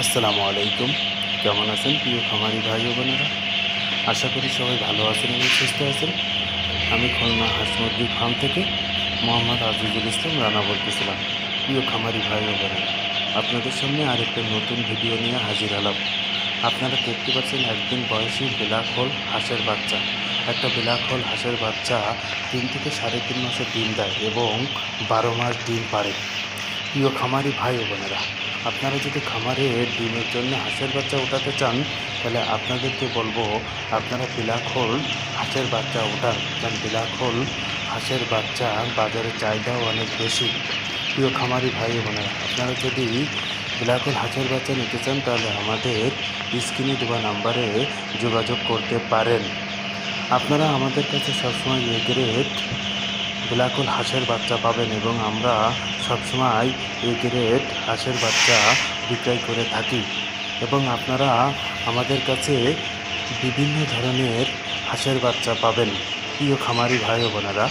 আসসালামু আলাইকুম। কেমন আছেন প্রিয় খামারি ভাই ও বোনেরা? আশা করি সবাই ভালো আছেন এবং সুস্থ আছেন। আমি খুলনা হাঁস মুরগি ফার্ম থেকে মোহাম্মদ আজিজুল ইসলাম রানা বলতেছিলাম। প্রিয় খামারি ভাই ও বোনেরা, আপনাদের সামনে আরেকটা নতুন ভিডিও নিয়ে হাজির হলাম। আপনারা দেখতে পাচ্ছেন একদিন বয়সী ব্ল্যাক হোল হাঁসের বাচ্চা। একটা ব্ল্যাক হোল হাঁসের বাচ্চা 3 থেকে 3.5 মাসের ডিম দেয় এবং 12 মাস ডিম পাড়ে। প্রিয় খামারি ভাই ও বোনেরা, আপনারা যদি খামারে ডিমের জন্য হাঁসের বাচ্চা ওঠাতে চান, তাহলে আপনাদেরকে বলবো আপনারা ব্ল্যাক হোল হাঁসের বাচ্চা ওঠান। কারণ ব্ল্যাক হোল হাঁসের বাচ্চা বাজারে চাহিদাও অনেক বেশি। প্রিয় খামারি ভাই ও বোনেরা, আপনারা যদি ব্ল্যাক হোল হাঁসের বাচ্চা নিতে চান, তাহলে আমাদের স্ক্রিনে দেওয়া নাম্বারে যোগাযোগ করতে পারেন। আপনারা আমাদের কাছে সবসময় এ গ্রেড ব্ল্যাক হোল হাঁসের বাচ্চা পাবেন এবং আমরা সবসময় এ গ্রেড হাঁসের বাচ্চা বিক্রয় করে থাকি। এবং আপনারা আমাদের কাছে বিভিন্ন ধরনের হাঁসের বাচ্চা পাবেন। প্রিয় খামারি ভাই ও বোনেরা,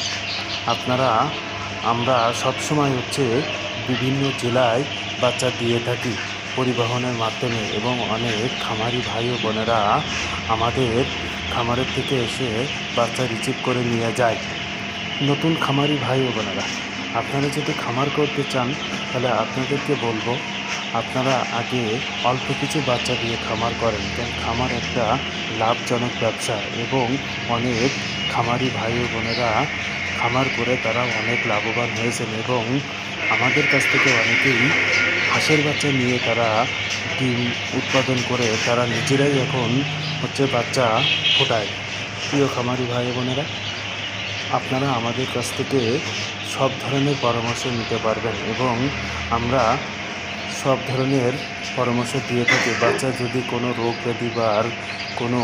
আমরা সবসময় বিভিন্ন জেলায় বাচ্চা দিয়ে থাকি পরিবহনের মাধ্যমে, এবং অনেক খামারি ভাই ও বোনেরা আমাদের খামারের থেকে এসে বাচ্চা রিসিভ করে নিয়ে যায়। নতুন খামারি ভাই ও বোনেরা, আপনারা যদি খামার করতে চান, তাহলে আপনাদেরকে বলবো আপনারা আগে অল্প কিছু বাচ্চা দিয়ে খামার করেন। কারণ খামার একটা লাভজনক ব্যবসা এবং অনেক খামারি ভাই ও বোনেরা খামার করে তারা অনেক লাভবান হয়েছেন এবং আমাদের কাছ থেকে অনেকেই হাঁসের বাচ্চা নিয়ে তারা ডিম উৎপাদন করে তারা নিজেরাই এখন বাচ্চা ফোটায়। প্রিয় খামারি ভাই ও বোনেরা, আপনারা আমাদের কাছ থেকে সব ধরনের পরামর্শ নিতে পারবেন এবং আমরা সব ধরনের পরামর্শ দিয়ে থাকি। বাচ্চা যদি কোনো রোগ ব্যাধি বা কোনো